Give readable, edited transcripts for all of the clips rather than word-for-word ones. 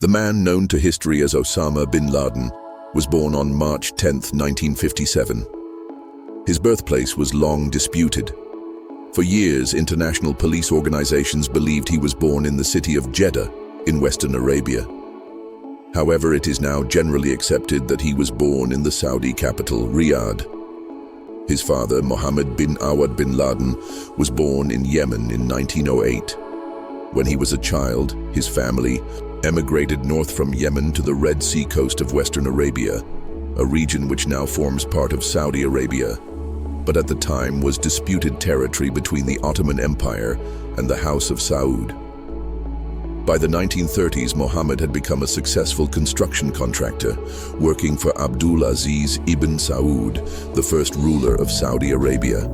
The man known to history as Osama bin Laden was born on March 10, 1957. His birthplace was long disputed. For years, international police organizations believed he was born in the city of Jeddah in Western Arabia. However, it is now generally accepted that he was born in the Saudi capital, Riyadh. His father, Mohammed bin Awad bin Laden, was born in Yemen in 1908. When he was a child, his family emigrated north from Yemen to the Red Sea coast of Western Arabia, a region which now forms part of Saudi Arabia, but at the time was disputed territory between the Ottoman Empire and the House of Saud. By the 1930s, Mohammed had become a successful construction contractor, working for Abdul Aziz ibn Saud, the first ruler of Saudi Arabia.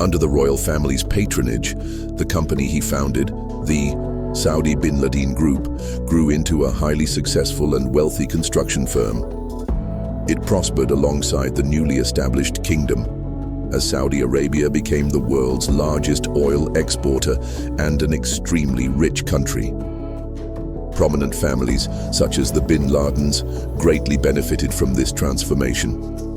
Under the royal family's patronage, the company he founded, the Saudi bin Laden Group, grew into a highly successful and wealthy construction firm. It prospered alongside the newly established kingdom, as Saudi Arabia became the world's largest oil exporter and an extremely rich country. Prominent families, such as the bin Ladens, greatly benefited from this transformation.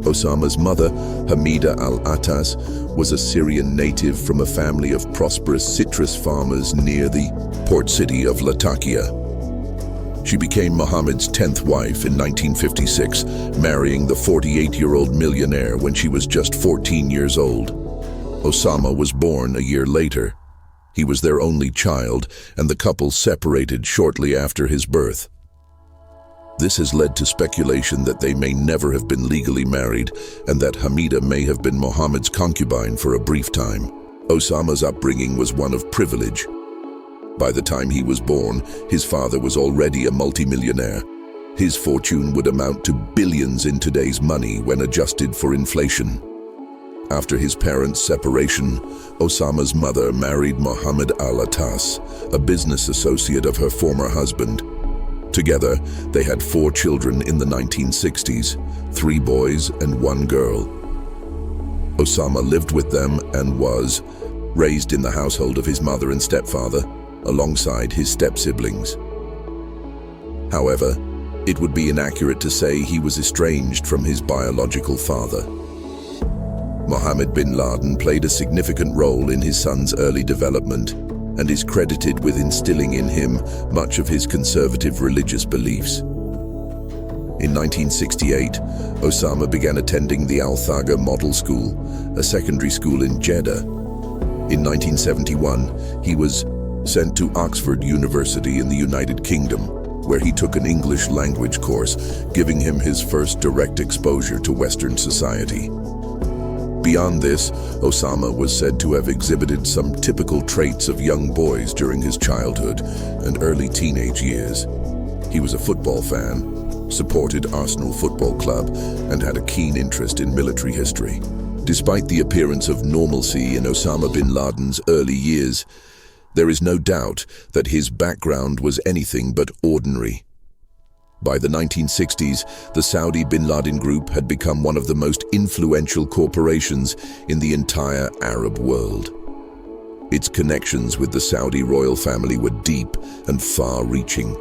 Osama's mother, Hamida al-Attas, was a Syrian native from a family of prosperous citrus farmers near the port city of Latakia. She became Mohammed's 10th wife in 1956, marrying the 48-year-old millionaire when she was just 14 years old. Osama was born a year later. He was their only child, and the couple separated shortly after his birth. This has led to speculation that they may never have been legally married, and that Hamida may have been Mohammed's concubine for a brief time. Osama's upbringing was one of privilege. By the time he was born, his father was already a multimillionaire. His fortune would amount to billions in today's money when adjusted for inflation. After his parents' separation, Osama's mother married Mohammed al-Attas, a business associate of her former husband. Together, they had 4 children in the 1960s, 3 boys and 1 girl. Osama lived with them and was raised in the household of his mother and stepfather, alongside his step-siblings. However, it would be inaccurate to say he was estranged from his biological father. Mohammed bin Laden played a significant role in his son's early development and is credited with instilling in him much of his conservative religious beliefs. In 1968, Osama began attending the Al-Qaeda Model School, a secondary school in Jeddah. In 1971, he was sent to Oxford University in the United Kingdom, where he took an English language course, giving him his first direct exposure to Western society. Beyond this, Osama was said to have exhibited some typical traits of young boys during his childhood and early teenage years. He was a football fan, supported Arsenal Football Club, and had a keen interest in military history. Despite the appearance of normalcy in Osama bin Laden's early years, there is no doubt that his background was anything but ordinary. By the 1960s, the Saudi bin Laden Group had become one of the most influential corporations in the entire Arab world. Its connections with the Saudi royal family were deep and far-reaching.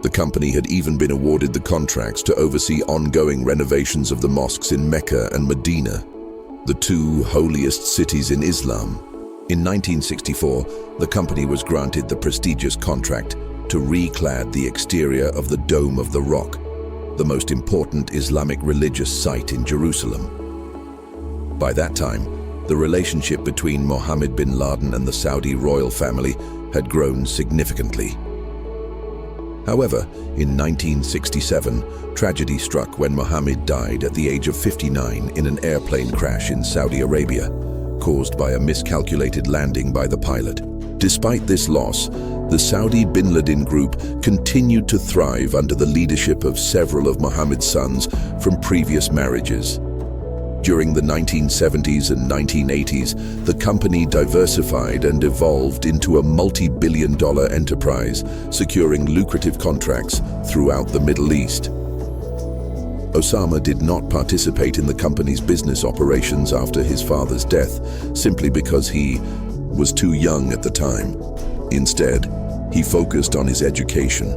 The company had even been awarded the contracts to oversee ongoing renovations of the mosques in Mecca and Medina, the 2 holiest cities in Islam. In 1964, the company was granted the prestigious contract to reclad the exterior of the Dome of the Rock, the most important Islamic religious site in Jerusalem. By that time, the relationship between Mohammed bin Laden and the Saudi royal family had grown significantly. However, in 1967, tragedy struck when Mohammed died at the age of 59 in an airplane crash in Saudi Arabia, caused by a miscalculated landing by the pilot. Despite this loss, the Saudi bin Laden Group continued to thrive under the leadership of several of Mohammed's sons from previous marriages. During the 1970s and 1980s, the company diversified and evolved into a multi-billion-dollar enterprise, securing lucrative contracts throughout the Middle East. Osama did not participate in the company's business operations after his father's death, simply because he was too young at the time. Instead, He focused on his education.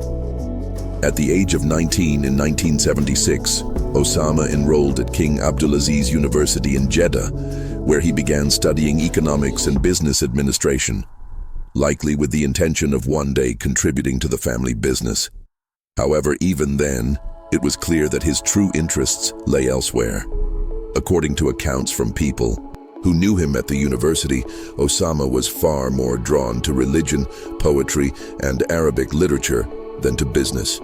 At the age of 19 in 1976, Osama enrolled at King Abdulaziz University in Jeddah, where he began studying economics and business administration, likely with the intention of one day contributing to the family business. However, even then, it was clear that his true interests lay elsewhere. According to accounts from people who knew him at the university, Osama was far more drawn to religion, poetry, and Arabic literature than to business.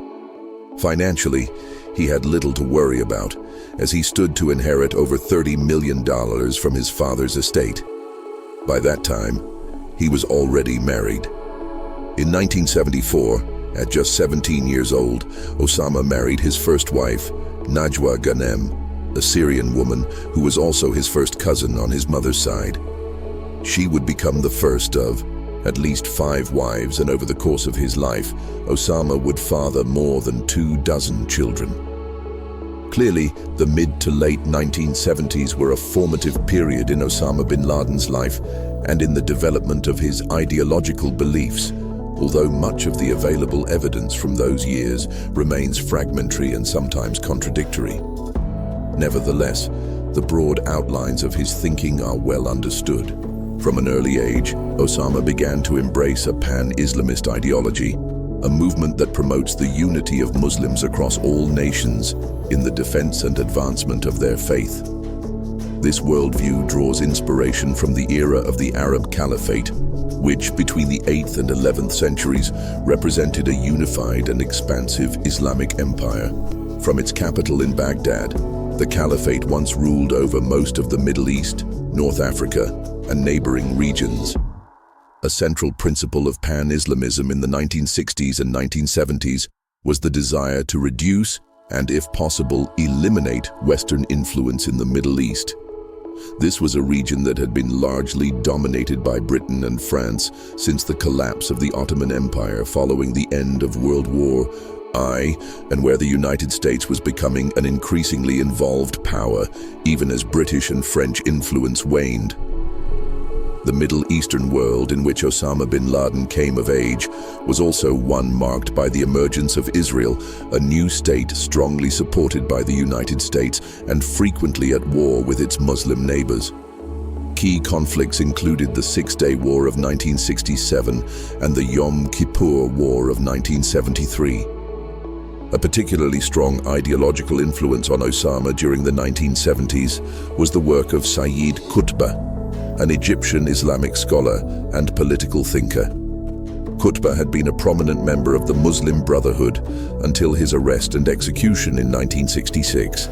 Financially, he had little to worry about, as he stood to inherit over $30 million from his father's estate. By that time, he was already married. In 1974, at just 17 years old, Osama married his first wife, Najwa Ghanem, a Syrian woman who was also his first cousin on his mother's side. She would become the first of at least 5 wives, and over the course of his life, Osama would father more than 24 children. Clearly, the mid to late 1970s were a formative period in Osama bin Laden's life and in the development of his ideological beliefs, although much of the available evidence from those years remains fragmentary and sometimes contradictory. Nevertheless, the broad outlines of his thinking are well understood. From an early age, Osama began to embrace a pan-Islamist ideology, a movement that promotes the unity of Muslims across all nations in the defense and advancement of their faith. This worldview draws inspiration from the era of the Arab caliphate, which between the 8th and 11th centuries represented a unified and expansive Islamic empire. From its capital in Baghdad, the caliphate once ruled over most of the Middle East, North Africa, and neighboring regions. A central principle of pan-Islamism in the 1960s and 1970s was the desire to reduce and, if possible, eliminate Western influence in the Middle East. This was a region that had been largely dominated by Britain and France since the collapse of the Ottoman Empire following the end of World War I, and where the United States was becoming an increasingly involved power, even as British and French influence waned. The Middle Eastern world in which Osama bin Laden came of age was also one marked by the emergence of Israel, a new state strongly supported by the United States and frequently at war with its Muslim neighbors. Key conflicts included the Six-Day War of 1967 and the Yom Kippur War of 1973. A particularly strong ideological influence on Osama during the 1970s was the work of Sayyid Qutb, an Egyptian Islamic scholar and political thinker. Qutb had been a prominent member of the Muslim Brotherhood until his arrest and execution in 1966.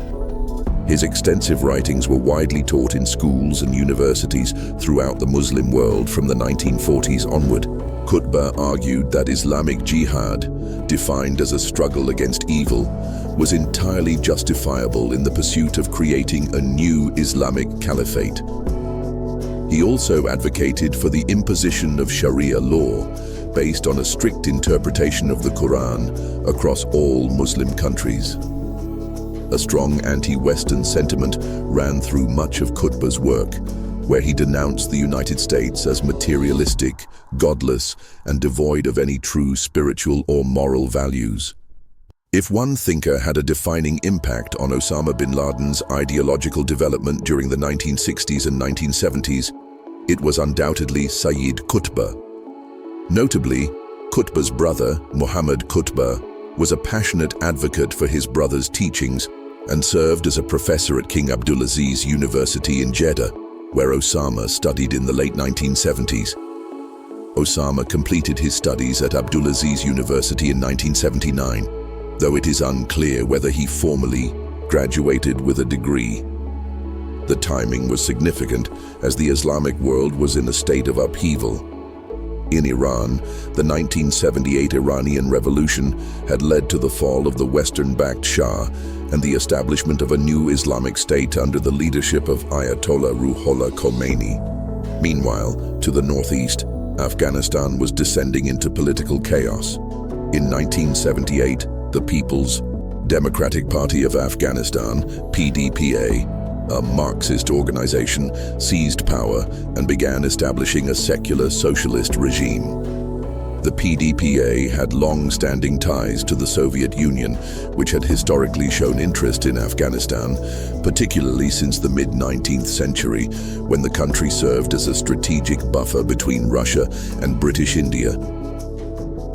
His extensive writings were widely taught in schools and universities throughout the Muslim world from the 1940s onward. Qutb argued that Islamic jihad, defined as a struggle against evil, was entirely justifiable in the pursuit of creating a new Islamic caliphate. He also advocated for the imposition of Sharia law based on a strict interpretation of the Quran across all Muslim countries. A strong anti-Western sentiment ran through much of Qutb's work, where he denounced the United States as materialistic, godless, and devoid of any true spiritual or moral values. If one thinker had a defining impact on Osama bin Laden's ideological development during the 1960s and 1970s, it was undoubtedly Sayyid Qutb. Notably, Qutb's brother, Muhammad Qutb, was a passionate advocate for his brother's teachings and served as a professor at King Abdulaziz University in Jeddah, where Osama studied in the late 1970s. Osama completed his studies at Abdulaziz University in 1979, though it is unclear whether he formally graduated with a degree. The timing was significant, as the Islamic world was in a state of upheaval. In Iran, the 1978 Iranian Revolution had led to the fall of the Western-backed Shah and the establishment of a new Islamic state under the leadership of Ayatollah Ruhollah Khomeini. Meanwhile, to the northeast, Afghanistan was descending into political chaos. In 1978, the People's Democratic Party of Afghanistan, PDPA, a Marxist organization, seized power and began establishing a secular socialist regime. The PDPA had long-standing ties to the Soviet Union, which had historically shown interest in Afghanistan, particularly since the mid-19th century, when the country served as a strategic buffer between Russia and British India.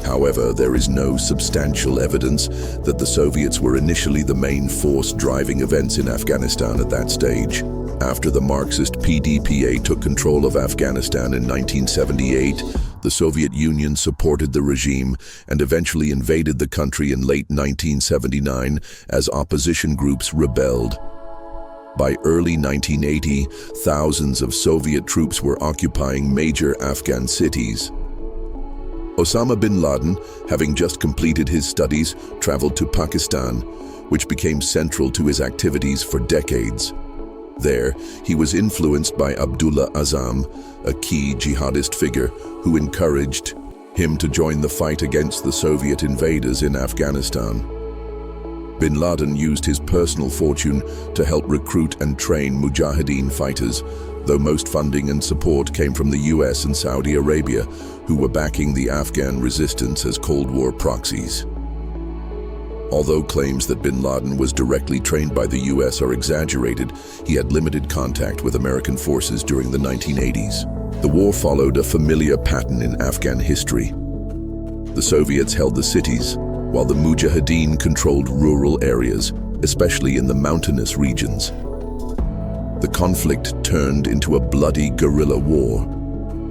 However, there is no substantial evidence that the Soviets were initially the main force driving events in Afghanistan at that stage. After the Marxist PDPA took control of Afghanistan in 1978, the Soviet Union supported the regime and eventually invaded the country in late 1979 as opposition groups rebelled. By early 1980, thousands of Soviet troops were occupying major Afghan cities. Osama bin Laden, having just completed his studies, traveled to Pakistan, which became central to his activities for decades. There, he was influenced by Abdullah Azzam, a key jihadist figure who encouraged him to join the fight against the Soviet invaders in Afghanistan. Bin Laden used his personal fortune to help recruit and train mujahideen fighters, though most funding and support came from the US and Saudi Arabia, who were backing the Afghan resistance as Cold War proxies. Although claims that bin Laden was directly trained by the US are exaggerated, he had limited contact with American forces during the 1980s. The war followed a familiar pattern in Afghan history. The Soviets held the cities, while the mujahideen controlled rural areas, especially in the mountainous regions. The conflict turned into a bloody guerrilla war,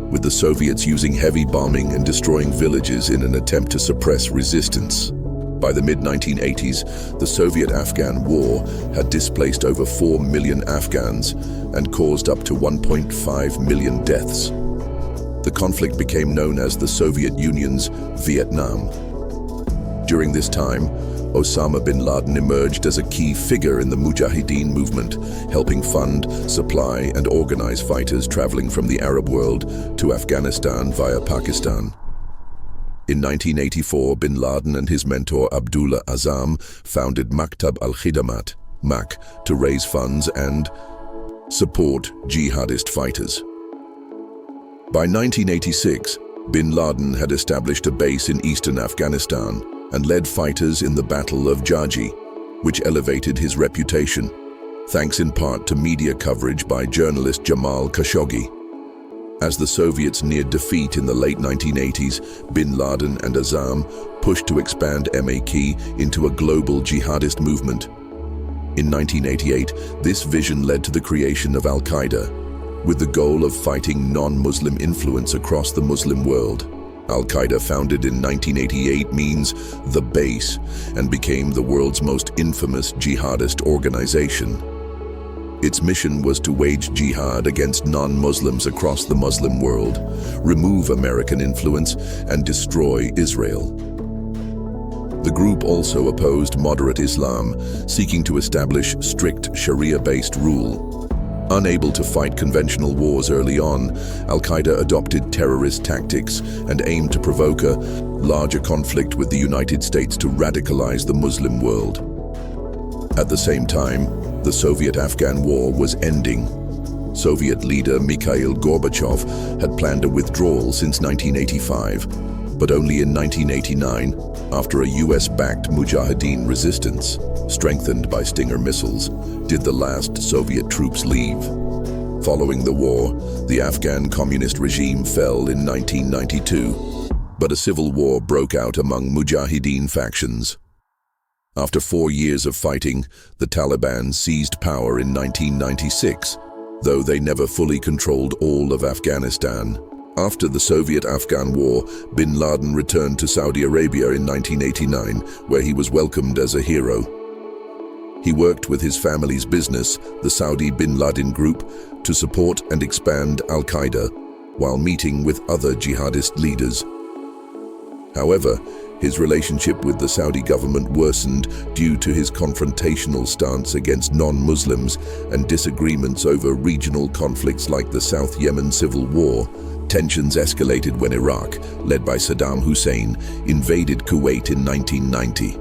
with the Soviets using heavy bombing and destroying villages in an attempt to suppress resistance. By the mid-1980s, the Soviet-Afghan War had displaced over 4 million Afghans and caused up to 1.5 million deaths. The conflict became known as the Soviet Union's Vietnam. During this time, Osama bin Laden emerged as a key figure in the Mujahideen movement, helping fund, supply, and organize fighters traveling from the Arab world to Afghanistan via Pakistan. In 1984, bin Laden and his mentor Abdullah Azzam founded Maktab al-Khidamat, MAK, to raise funds and support jihadist fighters. By 1986, bin Laden had established a base in eastern Afghanistan and led fighters in the Battle of Jaji, which elevated his reputation, thanks in part to media coverage by journalist Jamal Khashoggi. As the Soviets neared defeat in the late 1980s, bin Laden and Azzam pushed to expand MAK into a global jihadist movement. In 1988, this vision led to the creation of Al-Qaeda, with the goal of fighting non-Muslim influence across the Muslim world. Al-Qaeda, founded in 1988, means the base and became the world's most infamous jihadist organization. Its mission was to wage jihad against non-Muslims across the Muslim world, remove American influence, and destroy Israel. The group also opposed moderate Islam, seeking to establish strict Sharia-based rule. Unable to fight conventional wars early on, Al-Qaeda adopted terrorist tactics and aimed to provoke a larger conflict with the United States to radicalize the Muslim world. At the same time, the Soviet-Afghan War was ending. Soviet leader Mikhail Gorbachev had planned a withdrawal since 1985, but only in 1989, after a US-backed Mujahideen resistance, strengthened by Stinger missiles, did the last Soviet troops leave. Following the war, the Afghan communist regime fell in 1992, but a civil war broke out among Mujahideen factions. After 4 years of fighting, the Taliban seized power in 1996, though they never fully controlled all of Afghanistan. After the Soviet-Afghan War, bin Laden returned to Saudi Arabia in 1989, where he was welcomed as a hero. He worked with his family's business, the Saudi bin Laden Group, to support and expand Al-Qaeda, while meeting with other jihadist leaders. However, his relationship with the Saudi government worsened due to his confrontational stance against non-Muslims and disagreements over regional conflicts like the South Yemen Civil War. Tensions escalated when Iraq, led by Saddam Hussein, invaded Kuwait in 1990.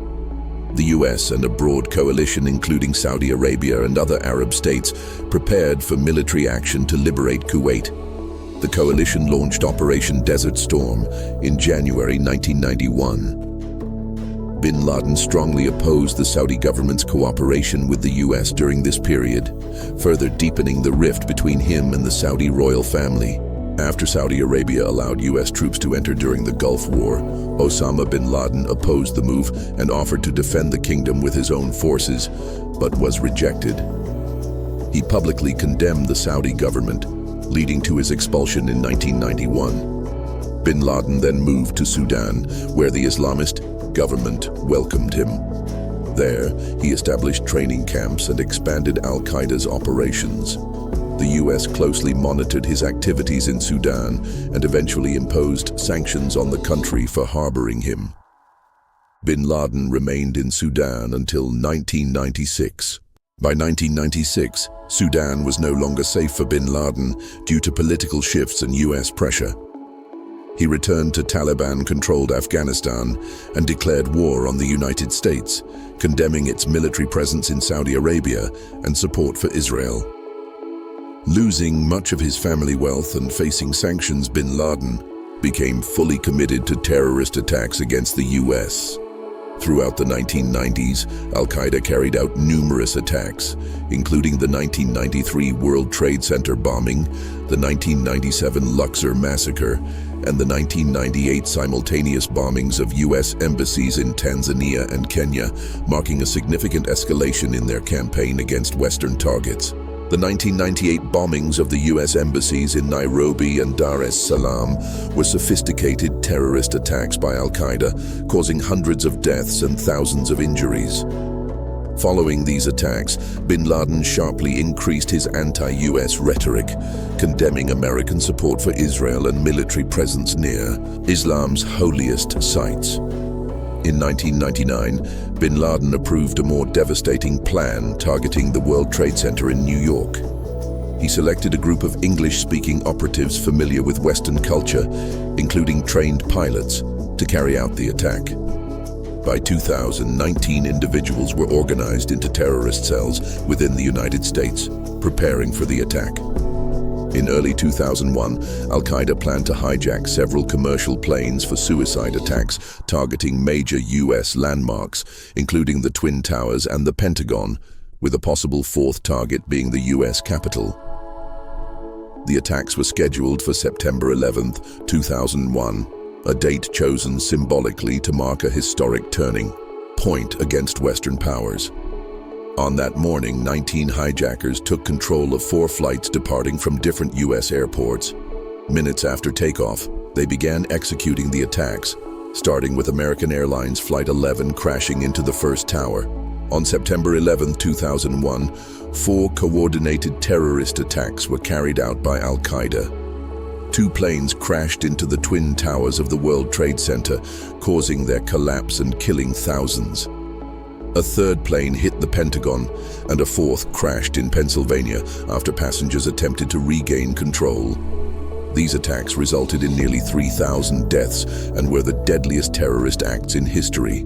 The US and a broad coalition including Saudi Arabia and other Arab states prepared for military action to liberate Kuwait. The coalition launched Operation Desert Storm in January 1991. Bin Laden strongly opposed the Saudi government's cooperation with the US during this period, further deepening the rift between him and the Saudi royal family. After Saudi Arabia allowed US troops to enter during the Gulf War, Osama bin Laden opposed the move and offered to defend the kingdom with his own forces, but was rejected. He publicly condemned the Saudi government, leading to his expulsion in 1991. Bin Laden then moved to Sudan, where the Islamist government welcomed him. There, he established training camps and expanded Al-Qaeda's operations. The US closely monitored his activities in Sudan and eventually imposed sanctions on the country for harboring him. Bin Laden remained in Sudan until 1996. By 1996, Sudan was no longer safe for bin Laden due to political shifts and US pressure. He returned to Taliban-controlled Afghanistan and declared war on the United States, condemning its military presence in Saudi Arabia and support for Israel. Losing much of his family wealth and facing sanctions, bin Laden became fully committed to terrorist attacks against the US. Throughout the 1990s, Al-Qaeda carried out numerous attacks, including the 1993 World Trade Center bombing, the 1997 Luxor massacre, and the 1998 simultaneous bombings of US embassies in Tanzania and Kenya, marking a significant escalation in their campaign against Western targets. The 1998 bombings of the US embassies in Nairobi and Dar es Salaam were sophisticated terrorist attacks by Al-Qaeda, causing hundreds of deaths and thousands of injuries. Following these attacks, bin Laden sharply increased his anti-US rhetoric, condemning American support for Israel and military presence near Islam's holiest sites. In 1999, bin Laden approved a more devastating plan targeting the World Trade Center in New York. He selected a group of English-speaking operatives familiar with Western culture, including trained pilots, to carry out the attack. By 2019, individuals were organized into terrorist cells within the United States, preparing for the attack. In early 2001, Al-Qaeda planned to hijack several commercial planes for suicide attacks targeting major US landmarks, including the Twin Towers and the Pentagon, with a possible fourth target being the US Capitol. The attacks were scheduled for September 11, 2001, a date chosen symbolically to mark a historic turning point against Western powers. On that morning, 19 hijackers took control of 4 flights departing from different US airports. Minutes after takeoff, they began executing the attacks, starting with American Airlines Flight 11 crashing into the first tower. On September 11, 2001, 4 coordinated terrorist attacks were carried out by Al-Qaeda. 2 planes crashed into the Twin Towers of the World Trade Center, causing their collapse and killing thousands. A 3rd plane hit the Pentagon, and a 4th crashed in Pennsylvania after passengers attempted to regain control. These attacks resulted in nearly 3,000 deaths and were the deadliest terrorist acts in history.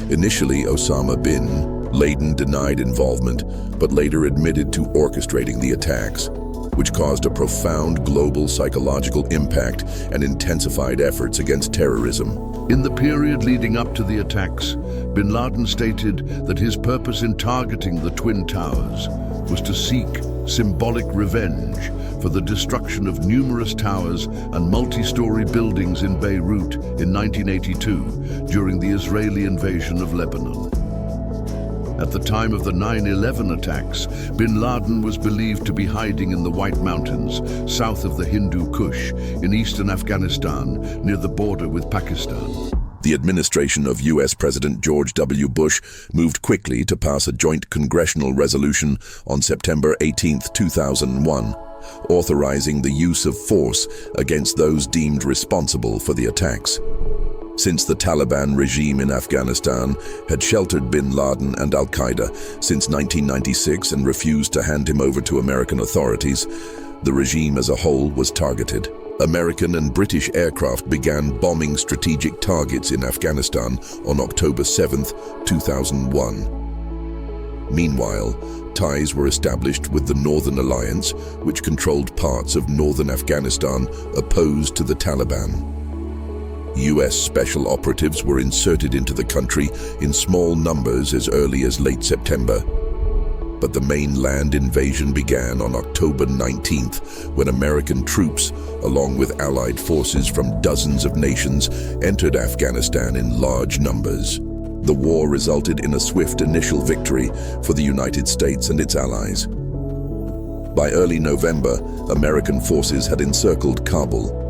Initially, Osama bin Laden denied involvement, but later admitted to orchestrating the attacks, which caused a profound global psychological impact and intensified efforts against terrorism. In the period leading up to the attacks, bin Laden stated that his purpose in targeting the Twin Towers was to seek symbolic revenge for the destruction of numerous towers and multi-story buildings in Beirut in 1982 during the Israeli invasion of Lebanon. At the time of the 9/11 attacks, bin Laden was believed to be hiding in the White Mountains, south of the Hindu Kush, in eastern Afghanistan, near the border with Pakistan. The administration of US President George W. Bush moved quickly to pass a joint congressional resolution on September 18, 2001, authorizing the use of force against those deemed responsible for the attacks. Since the Taliban regime in Afghanistan had sheltered bin Laden and Al-Qaeda since 1996 and refused to hand him over to American authorities, the regime as a whole was targeted. American and British aircraft began bombing strategic targets in Afghanistan on October 7, 2001. Meanwhile, ties were established with the Northern Alliance, which controlled parts of northern Afghanistan opposed to the Taliban. US special operatives were inserted into the country in small numbers as early as late September. But the main land invasion began on October 19th, when American troops, along with allied forces from dozens of nations, entered Afghanistan in large numbers. The war resulted in a swift initial victory for the United States and its allies. By early November, American forces had encircled Kabul.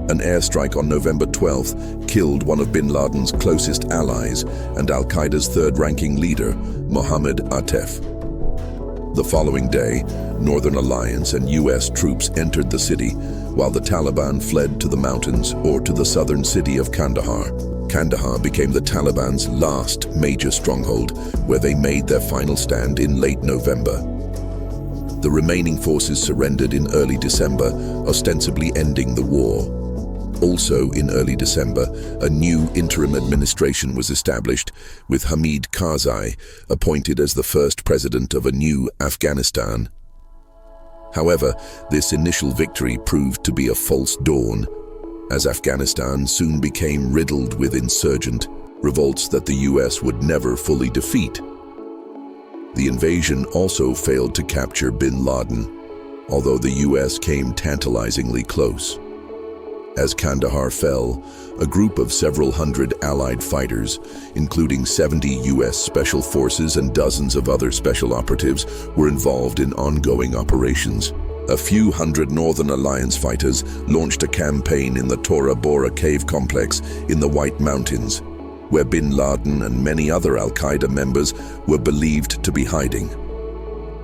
An airstrike on November 12th killed one of bin Laden's closest allies and Al-Qaeda's third-ranking leader, Mohammed Atef. The following day, Northern Alliance and US troops entered the city, while the Taliban fled to the mountains or to the southern city of Kandahar. Kandahar became the Taliban's last major stronghold, where they made their final stand in late November. The remaining forces surrendered in early December, ostensibly ending the war. Also in early December, a new interim administration was established, with Hamid Karzai appointed as the first president of a new Afghanistan. However, this initial victory proved to be a false dawn, as Afghanistan soon became riddled with insurgent revolts that the US would never fully defeat. The invasion also failed to capture bin Laden, although the US came tantalizingly close. As Kandahar fell, a group of several hundred Allied fighters, including 70 US Special Forces and dozens of other special operatives, were involved in ongoing operations. A few hundred Northern Alliance fighters launched a campaign in the Tora Bora cave complex in the White Mountains, where bin Laden and many other Al-Qaeda members were believed to be hiding.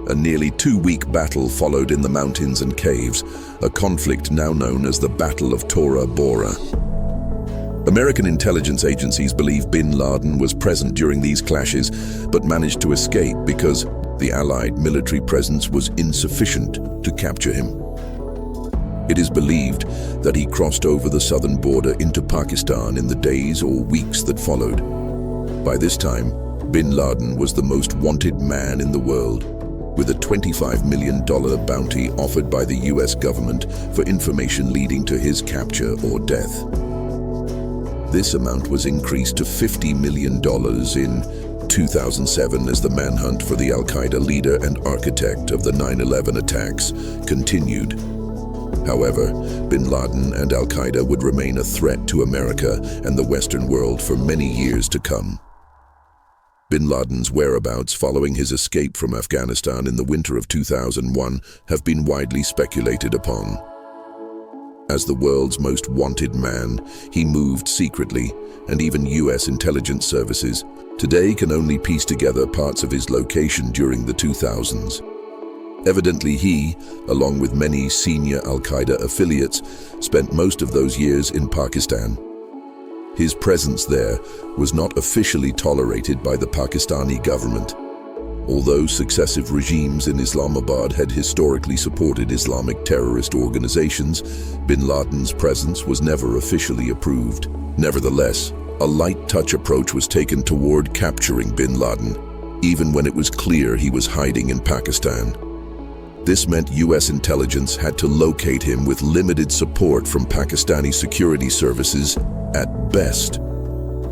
A nearly two-week battle followed in the mountains and caves, a conflict now known as the Battle of Tora Bora. American intelligence agencies believe bin Laden was present during these clashes, but managed to escape because the Allied military presence was insufficient to capture him. It is believed that he crossed over the southern border into Pakistan in the days or weeks that followed. By this time, bin Laden was the most wanted man in the world, with a $25 million bounty offered by the US government for information leading to his capture or death. This amount was increased to $50 million in 2007 as the manhunt for the Al-Qaeda leader and architect of the 9/11 attacks continued. However, bin Laden and Al-Qaeda would remain a threat to America and the Western world for many years to come. Bin Laden's whereabouts following his escape from Afghanistan in the winter of 2001 have been widely speculated upon. As the world's most wanted man, he moved secretly, and even US intelligence services today can only piece together parts of his location during the 2000s. Evidently he, along with many senior Al-Qaeda affiliates, spent most of those years in Pakistan. His presence there was not officially tolerated by the Pakistani government. Although successive regimes in Islamabad had historically supported Islamic terrorist organizations, bin Laden's presence was never officially approved. Nevertheless, a light-touch approach was taken toward capturing bin Laden, even when it was clear he was hiding in Pakistan. This meant US intelligence had to locate him with limited support from Pakistani security services at best.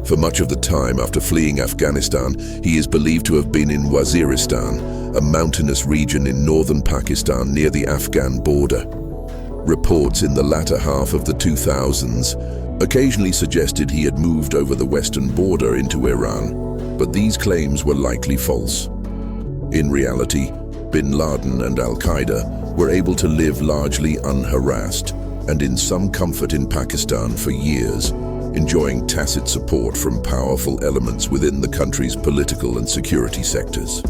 For much of the time after fleeing Afghanistan, he is believed to have been in Waziristan, a mountainous region in northern Pakistan near the Afghan border. Reports in the latter half of the 2000s occasionally suggested he had moved over the western border into Iran, but these claims were likely false. In reality, bin Laden and Al-Qaeda were able to live largely unharassed and in some comfort in Pakistan for years, enjoying tacit support from powerful elements within the country's political and security sectors.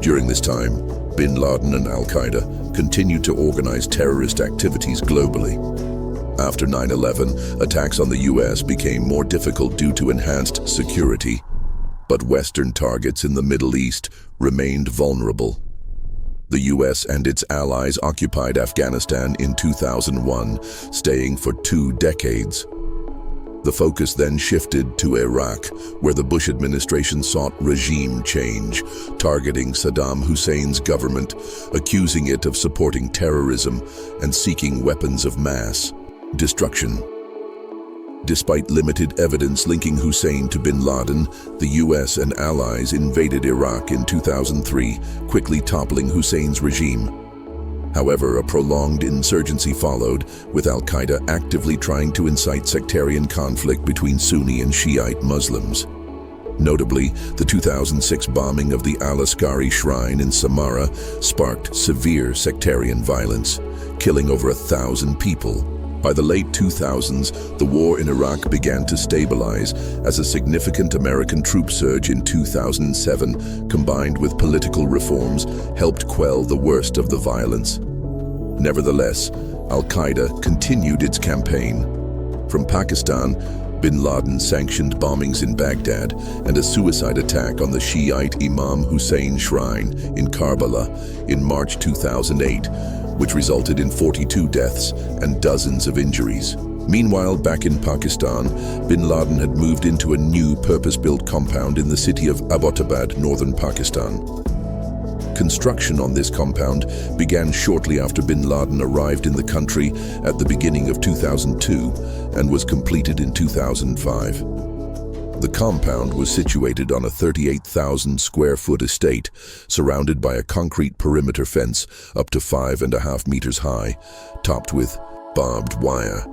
During this time, bin Laden and Al-Qaeda continued to organize terrorist activities globally. After 9/11, attacks on the US became more difficult due to enhanced security, but Western targets in the Middle East remained vulnerable. The US and its allies occupied Afghanistan in 2001, staying for 2 decades. The focus then shifted to Iraq, where the Bush administration sought regime change, targeting Saddam Hussein's government, accusing it of supporting terrorism and seeking weapons of mass destruction. Despite limited evidence linking Hussein to bin Laden, the US and allies invaded Iraq in 2003, quickly toppling Hussein's regime. However, a prolonged insurgency followed, with Al-Qaeda actively trying to incite sectarian conflict between Sunni and Shiite Muslims. Notably, the 2006 bombing of the Al-Askari shrine in Samarra sparked severe sectarian violence, killing over 1,000 people. By the late 2000s, the war in Iraq began to stabilize as a significant American troop surge in 2007, combined with political reforms, helped quell the worst of the violence. Nevertheless, Al-Qaeda continued its campaign. From Pakistan, bin Laden sanctioned bombings in Baghdad and a suicide attack on the Shiite Imam Hussein shrine in Karbala in March 2008, which resulted in 42 deaths and dozens of injuries. Meanwhile, back in Pakistan, bin Laden had moved into a new purpose-built compound in the city of Abbottabad, northern Pakistan. Construction on this compound began shortly after bin Laden arrived in the country at the beginning of 2002 and was completed in 2005. The compound was situated on a 38,000 square foot estate, surrounded by a concrete perimeter fence up to 5.5 meters high, topped with barbed wire.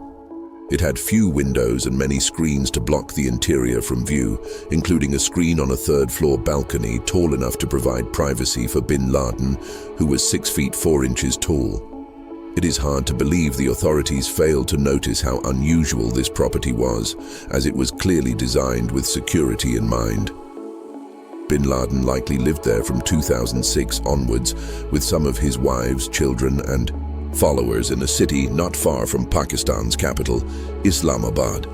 It had few windows and many screens to block the interior from view, including a screen on a third-floor balcony tall enough to provide privacy for bin Laden, who was 6 feet 4 inches tall. It is hard to believe the authorities failed to notice how unusual this property was, as it was clearly designed with security in mind. Bin Laden likely lived there from 2006 onwards, with some of his wives, children, and followers in a city not far from Pakistan's capital, Islamabad.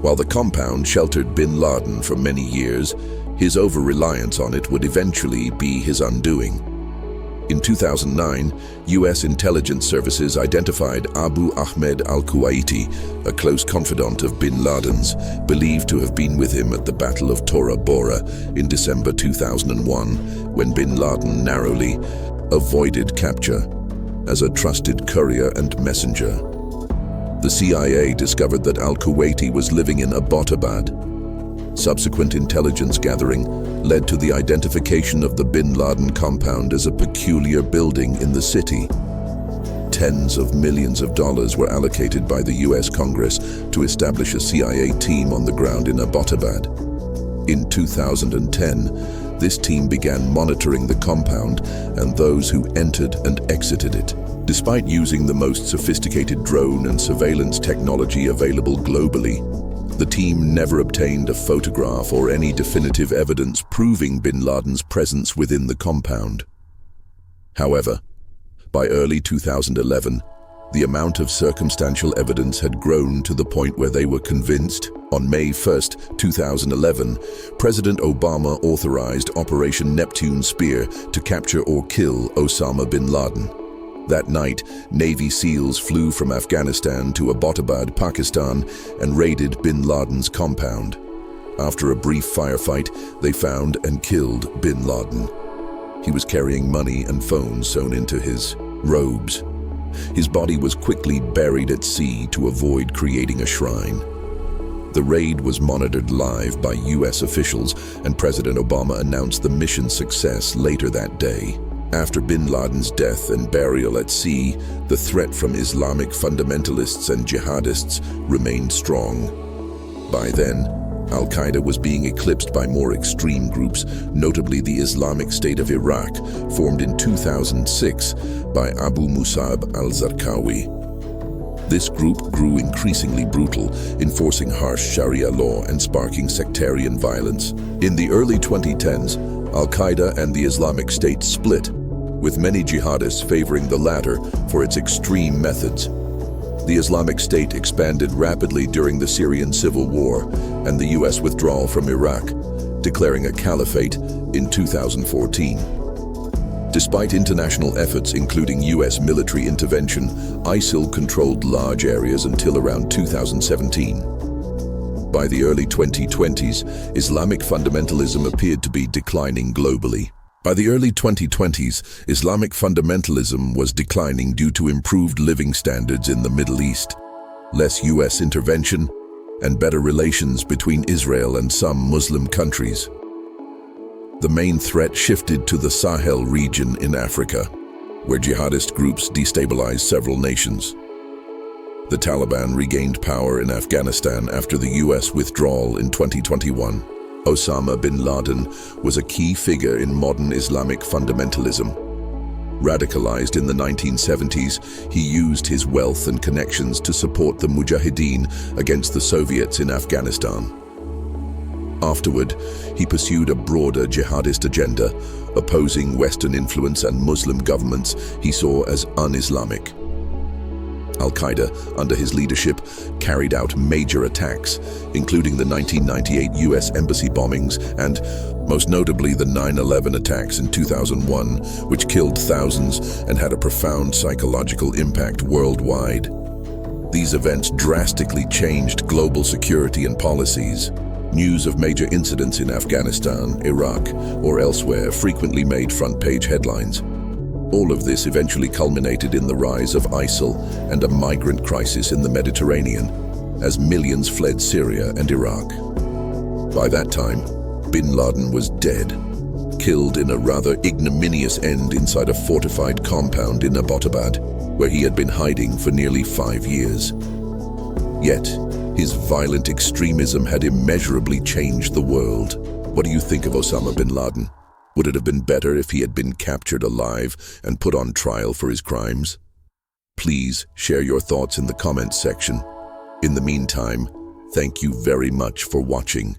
While the compound sheltered bin Laden for many years, his over-reliance on it would eventually be his undoing. In 2009, US intelligence services identified Abu Ahmed al-Kuwaiti, a close confidant of bin Laden's, believed to have been with him at the Battle of Tora Bora in December 2001, when bin Laden narrowly avoided capture as a trusted courier and messenger. The CIA discovered that al-Kuwaiti was living in Abbottabad. Subsequent intelligence gathering led to the identification of the bin Laden compound as a peculiar building in the city. Tens of millions of dollars were allocated by the US Congress to establish a CIA team on the ground in Abbottabad. In 2010, this team began monitoring the compound and those who entered and exited it. Despite using the most sophisticated drone and surveillance technology available globally, the team never obtained a photograph or any definitive evidence proving bin Laden's presence within the compound. However, by early 2011, the amount of circumstantial evidence had grown to the point where they were convinced. On May 1, 2011, President Obama authorized Operation Neptune Spear to capture or kill Osama bin Laden. That night, Navy SEALs flew from Afghanistan to Abbottabad, Pakistan, and raided bin Laden's compound. After a brief firefight, they found and killed bin Laden. He was carrying money and phones sewn into his robes. His body was quickly buried at sea to avoid creating a shrine. The raid was monitored live by US officials, and President Obama announced the mission's success later that day. After bin Laden's death and burial at sea, the threat from Islamic fundamentalists and jihadists remained strong. By then, Al-Qaeda was being eclipsed by more extreme groups, notably the Islamic State of Iraq, formed in 2006 by Abu Musab al-Zarqawi. This group grew increasingly brutal, enforcing harsh Sharia law and sparking sectarian violence. In the early 2010s, Al-Qaeda and the Islamic State split, with many jihadists favoring the latter for its extreme methods. The Islamic State expanded rapidly during the Syrian civil war and the US withdrawal from Iraq, declaring a caliphate in 2014. Despite international efforts, including US military intervention, ISIL controlled large areas until around 2017. By the early 2020s, Islamic fundamentalism appeared to be declining globally. By the early 2020s, Islamic fundamentalism was declining due to improved living standards in the Middle East, less US intervention, and better relations between Israel and some Muslim countries. The main threat shifted to the Sahel region in Africa, where jihadist groups destabilized several nations. The Taliban regained power in Afghanistan after the US withdrawal in 2021. Osama bin Laden was a key figure in modern Islamic fundamentalism. Radicalized in the 1970s, he used his wealth and connections to support the mujahideen against the Soviets in Afghanistan. Afterward, he pursued a broader jihadist agenda, opposing Western influence and Muslim governments he saw as un-Islamic. Al-Qaeda, under his leadership, carried out major attacks, including the 1998 US embassy bombings and, most notably, the 9/11 attacks in 2001, which killed thousands and had a profound psychological impact worldwide. These events drastically changed global security and policies. News of major incidents in Afghanistan, Iraq, or elsewhere frequently made front-page headlines. All of this eventually culminated in the rise of ISIL and a migrant crisis in the Mediterranean, as millions fled Syria and Iraq. By that time, bin Laden was dead, killed in a rather ignominious end inside a fortified compound in Abbottabad, where he had been hiding for nearly 5 years. Yet, his violent extremism had immeasurably changed the world. What do you think of Osama bin Laden? Would it have been better if he had been captured alive and put on trial for his crimes? Please share your thoughts in the comments section. In the meantime, thank you very much for watching.